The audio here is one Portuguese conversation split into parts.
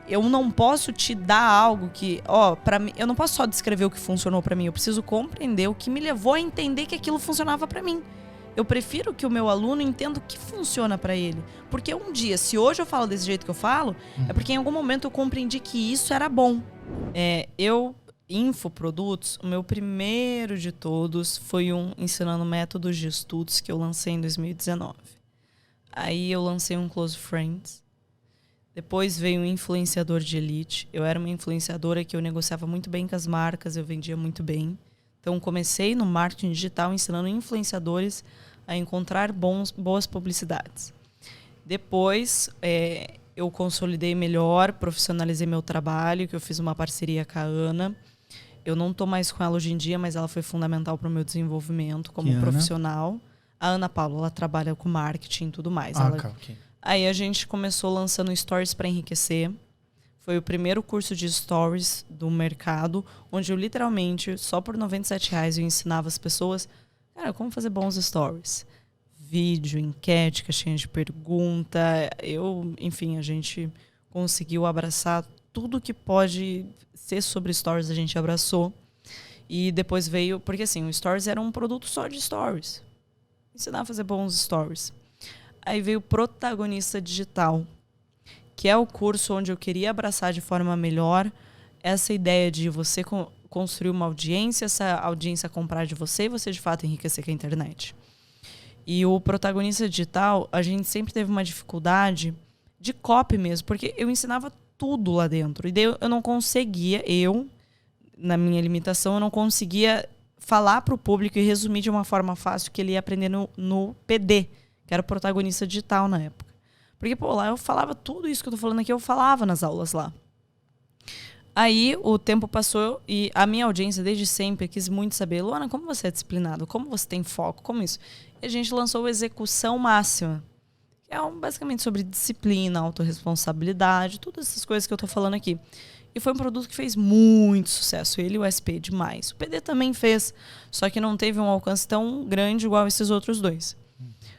eu não posso te dar algo que, para mim, eu não posso só descrever o que funcionou para mim, eu preciso compreender o que me levou a entender que aquilo funcionava para mim. Eu prefiro que o meu aluno entenda o que funciona para ele. Porque um dia, se hoje eu falo desse jeito que eu falo, é porque em algum momento eu compreendi que isso era bom. Infoprodutos, o meu primeiro de todos foi ensinando métodos de estudos que eu lancei em 2019. Aí eu lancei um Close Friends. Depois veio um influenciador de elite. Eu era uma influenciadora que eu negociava muito bem com as marcas, eu vendia muito bem. Então comecei no marketing digital ensinando influenciadores a encontrar boas publicidades. Depois eu consolidei melhor, profissionalizei meu trabalho, que eu fiz uma parceria com a Ana. Eu não estou mais com ela hoje em dia, mas ela foi fundamental para o meu desenvolvimento como profissional. A Ana Paula, ela trabalha com marketing e tudo mais. Aí a gente começou lançando Stories para enriquecer. Foi o primeiro curso de Stories do mercado, onde eu literalmente, só por R$97, eu ensinava as pessoas, cara, como fazer bons Stories. Vídeo, enquete, caixinha de pergunta. Enfim, a gente conseguiu abraçar tudo que pode ser sobre Stories, a gente abraçou. E depois veio, porque assim, o Stories era um produto só de Stories. Ensinar a fazer bons Stories. Aí veio o Protagonista Digital, que é o curso onde eu queria abraçar de forma melhor essa ideia de você construir uma audiência, essa audiência comprar de você e você de fato enriquecer com a internet. E o Protagonista Digital, a gente sempre teve uma dificuldade de copy mesmo, porque eu ensinava tudo lá dentro. E daí eu não conseguia, na minha limitação, eu não conseguia falar para o público e resumir de uma forma fácil que ele ia aprender no PD, que era o Protagonista Digital na época. Porque, lá eu falava tudo isso que eu tô falando aqui, eu falava nas aulas lá. Aí o tempo passou e a minha audiência desde sempre quis muito saber, Luana, como você é disciplinado? Como você tem foco? Como isso? E a gente lançou o Execução Máxima, que é basicamente sobre disciplina, autorresponsabilidade, todas essas coisas que eu tô falando aqui. E foi um produto que fez muito sucesso, ele e o SP demais. O PD também fez, só que não teve um alcance tão grande igual esses outros dois.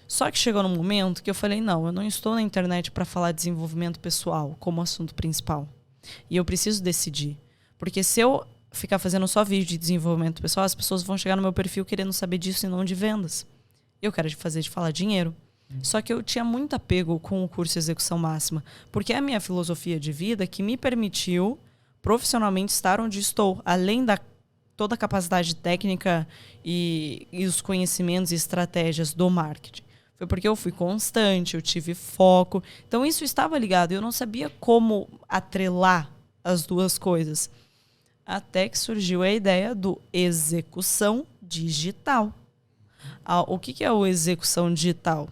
Só que chegou num momento que eu falei, não, eu não estou na internet para falar de desenvolvimento pessoal como assunto principal. E eu preciso decidir. Porque se eu ficar fazendo só vídeo de desenvolvimento pessoal, as pessoas vão chegar no meu perfil querendo saber disso e não de vendas. Eu quero de falar dinheiro. Só que eu tinha muito apego com o curso Execução Máxima, porque é a minha filosofia de vida que me permitiu profissionalmente estar onde estou, além da toda a capacidade técnica e os conhecimentos e estratégias do marketing. Foi porque eu fui constante, eu tive foco. Então isso estava ligado. Eu não sabia como atrelar as duas coisas. Até que surgiu a ideia do execução digital. O que é o execução digital?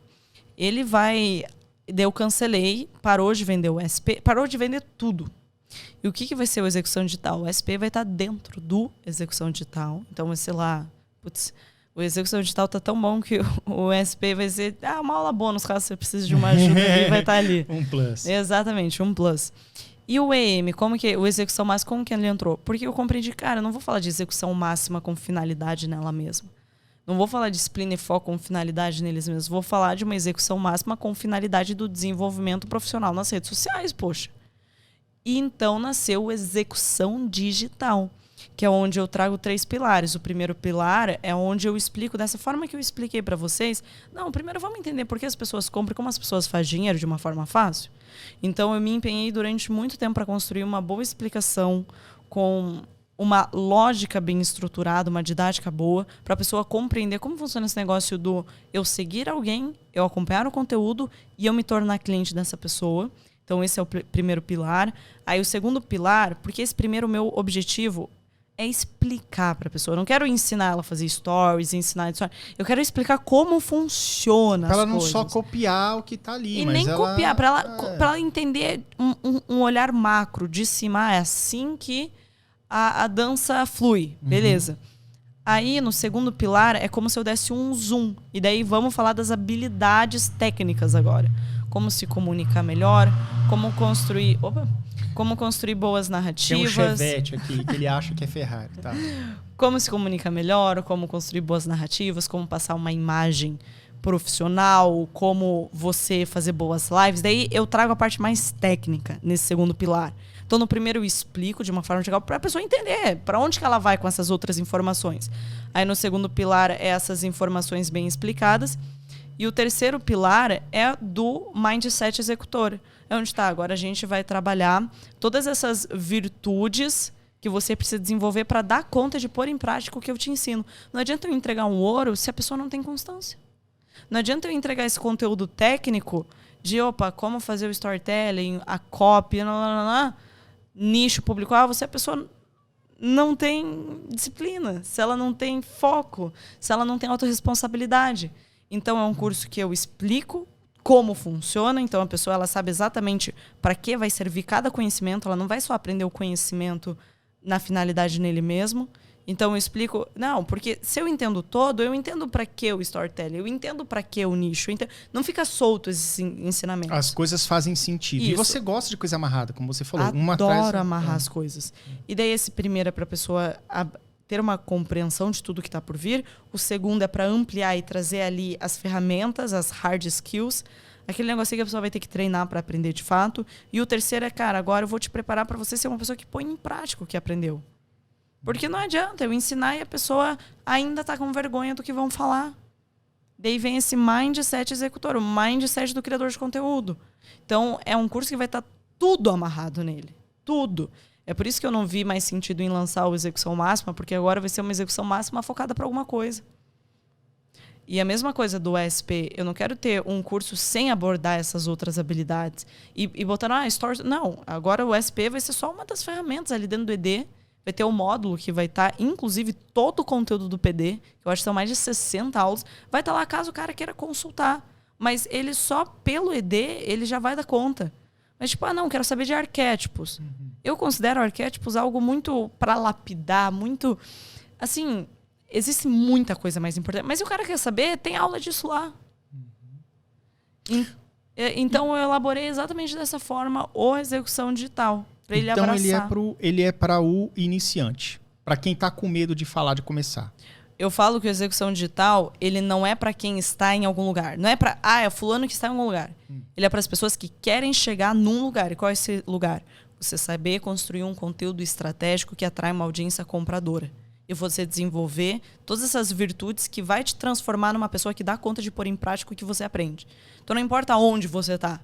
Ele vai... Eu cancelei, parou de vender o SP, parou de vender tudo. E o que vai ser o execução digital? O SP vai estar dentro do execução digital. Então vai ser lá... O execução digital tá tão bom que o SP vai ser uma aula bônus, caso você precise de uma ajuda ali, vai estar ali. Um plus. Exatamente, um plus. E o EM, o execução máxima, como que ele entrou? Porque eu compreendi, cara, eu não vou falar de execução máxima com finalidade nela mesma. Não vou falar de disciplina e foco com finalidade neles mesmos. Vou falar de uma execução máxima com finalidade do desenvolvimento profissional nas redes sociais, poxa. E então nasceu o execução digital, que é onde eu trago 3 pilares. O primeiro pilar é onde eu explico dessa forma que eu expliquei para vocês. Não, primeiro vamos entender por que as pessoas compram e como as pessoas fazem dinheiro de uma forma fácil. Então eu me empenhei durante muito tempo para construir uma boa explicação com uma lógica bem estruturada, uma didática boa, para a pessoa compreender como funciona esse negócio do eu seguir alguém, eu acompanhar o conteúdo e eu me tornar cliente dessa pessoa. Então esse é o primeiro pilar. Aí o segundo pilar, porque esse primeiro meu objetivo é explicar para a pessoa. Eu não quero ensinar ela a fazer stories, eu quero explicar como funciona as coisas. Para ela não só copiar o que está ali. E mas nem copiar, para ela entender um olhar macro de cima. É assim que a dança flui, beleza. Aí, no segundo pilar, é como se eu desse um zoom. E daí vamos falar das habilidades técnicas agora. Como se comunicar melhor, como construir boas narrativas. Tem um Chevette aqui que ele acha que é Ferrari. Tá. Como se comunicar melhor, como construir boas narrativas, como passar uma imagem profissional, como você fazer boas lives. Daí eu trago a parte mais técnica nesse segundo pilar. Então, no primeiro eu explico de uma forma geral para a pessoa entender para onde que ela vai com essas outras informações. Aí no segundo pilar é essas informações bem explicadas. E o terceiro pilar é do mindset executor. É onde está. Agora a gente vai trabalhar todas essas virtudes que você precisa desenvolver para dar conta de pôr em prática o que eu te ensino. Não adianta eu entregar um ouro se a pessoa não tem constância. Não adianta eu entregar esse conteúdo técnico de, como fazer o storytelling, a copy, nicho, público-alvo, se a pessoa não tem disciplina, se ela não tem foco, se ela não tem autorresponsabilidade. Então, é um curso que eu explico como funciona. Então, a pessoa ela sabe exatamente para que vai servir cada conhecimento. Ela não vai só aprender o conhecimento na finalidade nele mesmo. Então, eu explico... Não, porque se eu entendo todo, eu entendo para que o storytelling, eu entendo para que o nicho. Não fica solto esse ensinamento. As coisas fazem sentido. Isso. E você gosta de coisa amarrada, como você falou. Adoro amarrar as coisas. E daí, esse primeiro é para a pessoa ter uma compreensão de tudo que está por vir. O segundo é para ampliar e trazer ali as ferramentas, as hard skills. Aquele negócio que a pessoa vai ter que treinar para aprender de fato. E o terceiro é, cara, agora eu vou te preparar para você ser uma pessoa que põe em prática o que aprendeu. Porque não adianta eu ensinar e a pessoa ainda está com vergonha do que vão falar. Daí vem esse mindset executor, o mindset do criador de conteúdo. Então, é um curso que vai estar tudo amarrado nele. Tudo. É por isso que eu não vi mais sentido em lançar o Execução Máxima, porque agora vai ser uma execução máxima focada para alguma coisa. E a mesma coisa do ESP, eu não quero ter um curso sem abordar essas outras habilidades. E botar, stories... Não, agora o ESP vai ser só uma das ferramentas ali dentro do ED. Vai ter um módulo que vai estar, inclusive, todo o conteúdo do PD, que eu acho que são mais de 60 aulas, vai estar lá caso o cara queira consultar. Mas ele só pelo ED, ele já vai dar conta. Mas tipo, não, quero saber de arquétipos. Eu considero arquétipos algo muito para lapidar, muito... Assim, existe muita coisa mais importante. Mas se o cara quer saber, tem aula disso lá. Então, eu elaborei exatamente dessa forma a execução digital. Ele então, abraçar. ele é para o iniciante. Para quem está com medo de falar, de começar. Eu falo que a execução digital, ele não é para quem está em algum lugar. Não é para, é fulano que está em algum lugar. Ele é para as pessoas que querem chegar num lugar. E qual é esse lugar? Você saber construir um conteúdo estratégico que atrai uma audiência compradora. E você desenvolver todas essas virtudes que vai te transformar numa pessoa que dá conta de pôr em prática o que você aprende. Então, não importa onde você está.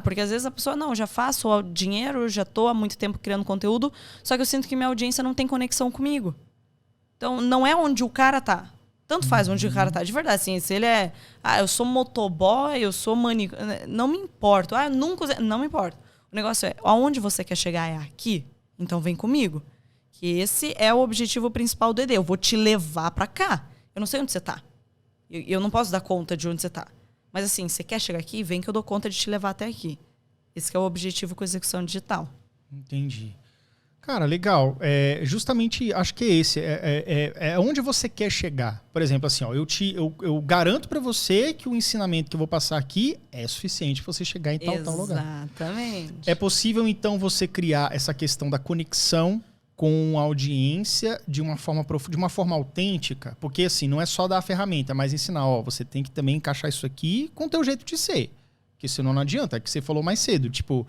Porque às vezes a pessoa, não, já faço dinheiro, já estou há muito tempo criando conteúdo, só que eu sinto que minha audiência não tem conexão comigo. Então, não é onde o cara tá. Tanto faz onde o cara tá. De verdade, assim, se ele é... eu sou motoboy, eu sou não me importo. Eu nunca usei... Não me importa. O negócio é, aonde você quer chegar é aqui? Então vem comigo. Que esse é o objetivo principal do ED. Eu vou te levar pra cá. Eu não sei onde você tá. Eu não posso dar conta de onde você tá. Mas assim, você quer chegar aqui? Vem que eu dou conta de te levar até aqui. Esse que é o objetivo com a execução digital. Entendi. Cara, legal. Justamente, acho que é esse. É onde você quer chegar. Por exemplo, assim, eu garanto para você que o ensinamento que eu vou passar aqui é suficiente para você chegar em tal lugar. Exatamente. É possível, então, você criar essa questão da conexão com a audiência de uma forma autêntica, porque assim, não é só dar a ferramenta, mas ensinar, você tem que também encaixar isso aqui com o teu jeito de ser, porque senão não adianta, é que você falou mais cedo, tipo,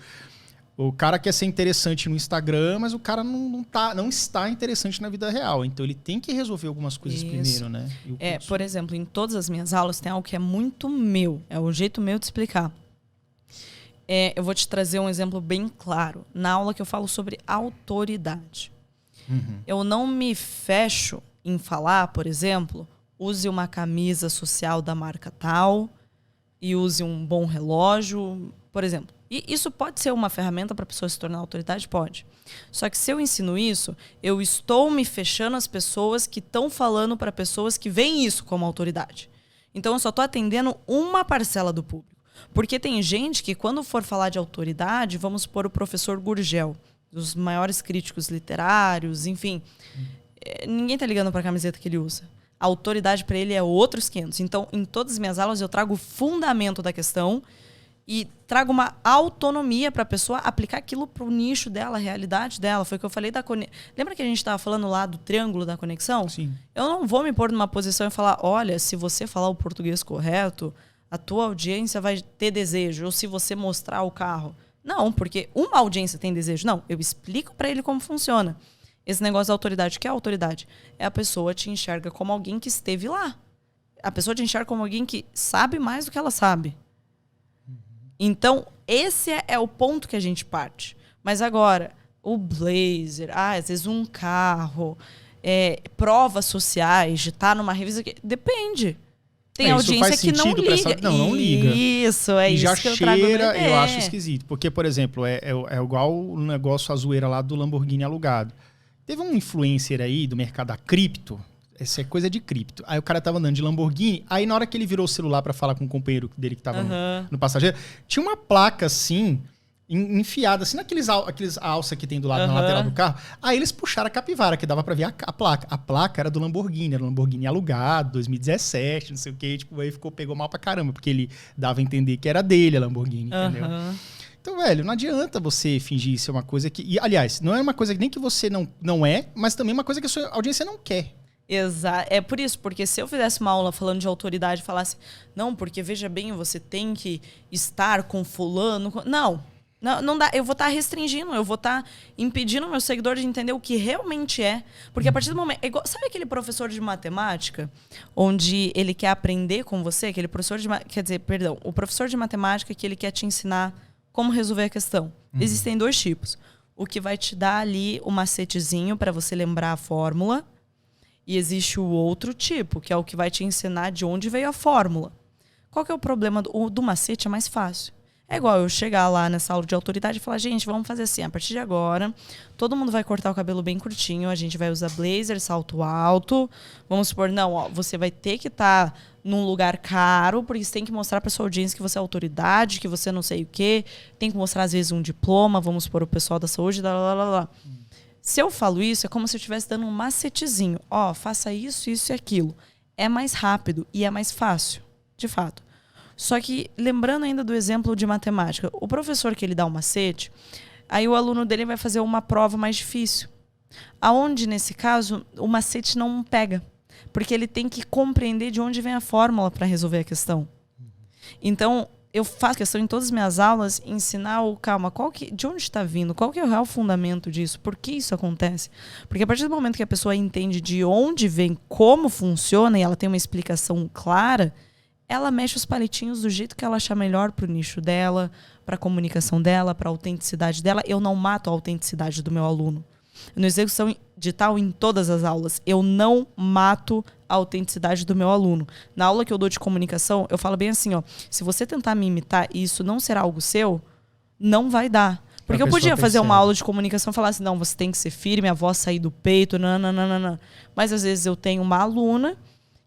o cara quer ser interessante no Instagram, mas o cara não está interessante na vida real, então ele tem que resolver algumas coisas primeiro, né? Por exemplo, em todas as minhas aulas tem algo que é muito meu, é o jeito meu de explicar. Eu vou te trazer um exemplo bem claro, na aula que eu falo sobre autoridade. Eu não me fecho em falar, por exemplo, use uma camisa social da marca tal e use um bom relógio, por exemplo. E isso pode ser uma ferramenta para a pessoa se tornar autoridade? Pode. Só que se eu ensino isso, eu estou me fechando às pessoas que estão falando para pessoas que veem isso como autoridade. Então, eu só estou atendendo uma parcela do público. Porque tem gente que, quando for falar de autoridade, vamos supor o professor Gurgel, dos maiores críticos literários, enfim. Ninguém tá ligando para a camiseta que ele usa. A autoridade para ele é outros 500. Então, em todas as minhas aulas, eu trago o fundamento da questão e traga uma autonomia para a pessoa aplicar aquilo para o nicho dela, a realidade dela. Foi o que eu falei da conexão. Lembra que a gente estava falando lá do triângulo da conexão? Sim. Eu não vou me pôr numa posição e falar, olha, se você falar o português correto, a tua audiência vai ter desejo. Ou se você mostrar o carro. Não, porque uma audiência tem desejo. Não, eu explico para ele como funciona. Esse negócio da autoridade, o que é autoridade? É a pessoa te enxerga como alguém que esteve lá. A pessoa te enxerga como alguém que sabe mais do que ela sabe. Então, esse é o ponto que a gente parte. Mas agora, o blazer, às vezes um carro, provas sociais, de estar numa revista... Depende. Tem audiência que não liga. Não liga. Isso, é e isso já que eu trago. Eu acho esquisito. Porque, por exemplo, é igual o negócio, a zoeira lá do Lamborghini alugado. Teve um influencer aí do mercado da cripto. Essa é coisa de cripto. Aí o cara tava andando de Lamborghini. Aí na hora que ele virou o celular pra falar com um companheiro dele que tava no passageiro, tinha uma placa assim, enfiada, assim, naqueles alça que tem do lado na lateral do carro. Aí eles puxaram a capivara, que dava pra ver a placa. A placa era do Lamborghini, era um Lamborghini alugado, 2017, não sei o quê. Tipo, aí pegou mal pra caramba, porque ele dava a entender que era dele a Lamborghini, entendeu? Então, velho, não adianta você fingir ser uma coisa que... E, aliás, não é uma coisa que nem que você não é, mas também uma coisa que a sua audiência não quer. Exato. É por isso, porque se eu fizesse uma aula falando de autoridade e falasse, não, porque veja bem, você tem que estar com fulano... Não dá. Eu vou estar restringindo, eu vou estar impedindo o meu seguidor de entender o que realmente é. Porque a partir do momento... sabe aquele professor de matemática, onde ele quer aprender com você? Aquele professor de... o professor de matemática que ele quer te ensinar como resolver a questão. Existem 2 tipos. O que vai te dar ali o macetezinho para você lembrar a fórmula. E existe o outro tipo, que é o que vai te ensinar de onde veio a fórmula. Qual que é o problema do macete? É mais fácil. É igual eu chegar lá nessa aula de autoridade e falar, gente, vamos fazer assim, a partir de agora, todo mundo vai cortar o cabelo bem curtinho, a gente vai usar blazer, salto alto. Vamos supor, você vai ter que estar num lugar caro, porque você tem que mostrar para sua audiência que você é autoridade, que você não sei o quê. Tem que mostrar, às vezes, um diploma, vamos supor, o pessoal da saúde, lá. Se eu falo isso, é como se eu estivesse dando um macetezinho. Faça isso, isso e aquilo. É mais rápido e é mais fácil, de fato. Só que, lembrando ainda do exemplo de matemática, o professor que ele dá o macete, aí o aluno dele vai fazer uma prova mais difícil. Aonde, nesse caso, o macete não pega. Porque ele tem que compreender de onde vem a fórmula para resolver a questão. Então, eu faço questão em todas as minhas aulas ensinar de onde está vindo, qual que é o real fundamento disso, por que isso acontece. Porque a partir do momento que a pessoa entende de onde vem, como funciona, e ela tem uma explicação clara, ela mexe os palitinhos do jeito que ela achar melhor para o nicho dela, para a comunicação dela, para a autenticidade dela. Eu não mato a autenticidade do meu aluno. No execução digital, em todas as aulas, eu não mato a autenticidade do meu aluno. Na aula que eu dou de comunicação, eu falo bem assim, se você tentar me imitar e isso não ser algo seu, não vai dar. Porque eu podia fazer uma aula de comunicação e falar assim, não, você tem que ser firme, a voz sair do peito, não. Mas às vezes eu tenho uma aluna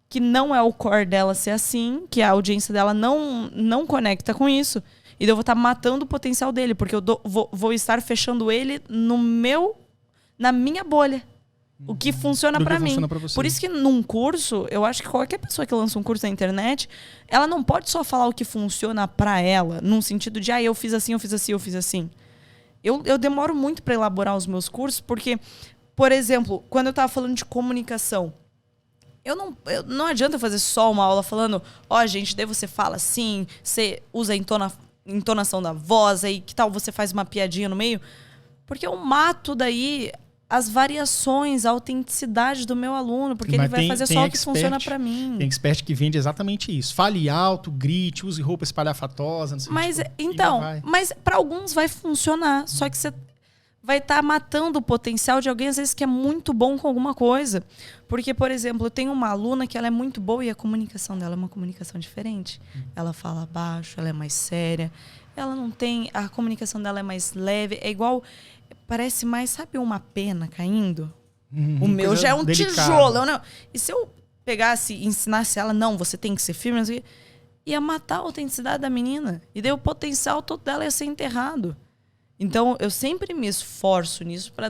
que não é o core dela ser assim, que a audiência dela não conecta com isso. E eu vou estar matando o potencial dele, porque eu vou estar fechando ele na minha bolha. O que funciona para mim. Por isso que num curso, eu acho que qualquer pessoa que lança um curso na internet, ela não pode só falar o que funciona para ela, num sentido de, eu fiz assim, eu fiz assim, eu fiz assim. Eu demoro muito para elaborar os meus cursos, porque, por exemplo, quando eu estava falando de comunicação, não adianta fazer só uma aula falando, gente, daí você fala assim, você usa a entonação da voz, aí que tal você faz uma piadinha no meio? Porque eu mato daí as variações, a autenticidade do meu aluno, porque ele vai fazer só o que funciona para mim. Tem expert que vende exatamente isso. Fale alto, grite, use roupa espalhafatosa, não sei. Mas para alguns vai funcionar, só que você vai estar matando o potencial de alguém, às vezes, que é muito bom com alguma coisa. Porque, por exemplo, eu tenho uma aluna que ela é muito boa e a comunicação dela é uma comunicação diferente. Ela fala baixo, ela é mais séria. Ela não tem... A comunicação dela é mais leve. É igual... Parece mais, sabe, uma pena caindo? O meu já é um tijolo. Não. E se eu pegasse e ensinasse ela, não, você tem que ser firme, ia matar a autenticidade da menina. E daí o potencial todo dela ia ser enterrado. Então, eu sempre me esforço nisso para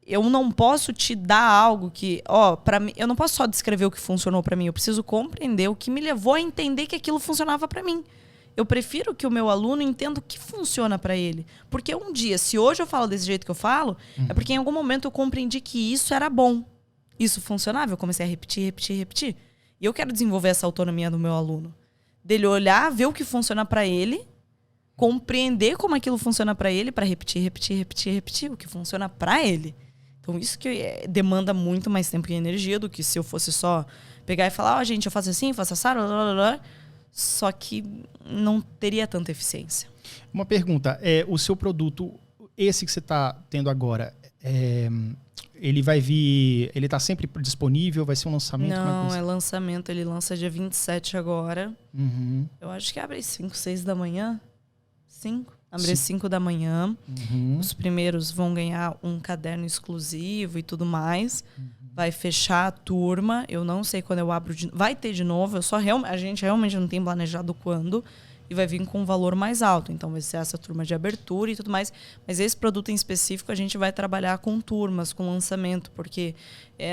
eu não posso te dar algo que, para mim, eu não posso só descrever o que funcionou para mim, eu preciso compreender o que me levou a entender que aquilo funcionava para mim. Eu prefiro que o meu aluno entenda o que funciona para ele. Porque um dia, se hoje eu falo desse jeito que eu falo, é porque em algum momento eu compreendi que isso era bom. Isso funcionava, eu comecei a repetir. E eu quero desenvolver essa autonomia do meu aluno. Dele olhar, ver o que funciona para ele, compreender como aquilo funciona para ele, para repetir o que funciona para ele. Então isso que demanda muito mais tempo e energia do que se eu fosse só pegar e falar, gente, eu faço assim, faço assado, só que não teria tanta eficiência. Uma pergunta, o seu produto, esse que você está tendo agora, ele vai vir, ele está sempre disponível, vai ser um lançamento? Não, é lançamento, ele lança dia 27 agora. Uhum. Eu acho que abre às 5, 6 da manhã. 5? Abre às 5 da manhã. Uhum. Os primeiros vão ganhar um caderno exclusivo e tudo mais. Vai fechar a turma. Eu não sei quando eu abro. Vai ter de novo. A gente realmente não tem planejado quando. E vai vir com um valor mais alto. Então vai ser essa turma de abertura e tudo mais. Mas esse produto em específico a gente vai trabalhar com turmas, com lançamento. Porque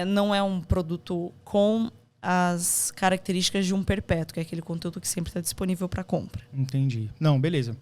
não é um produto com as características de um perpétuo. Que é aquele conteúdo que sempre está disponível para compra. Entendi. Não, beleza.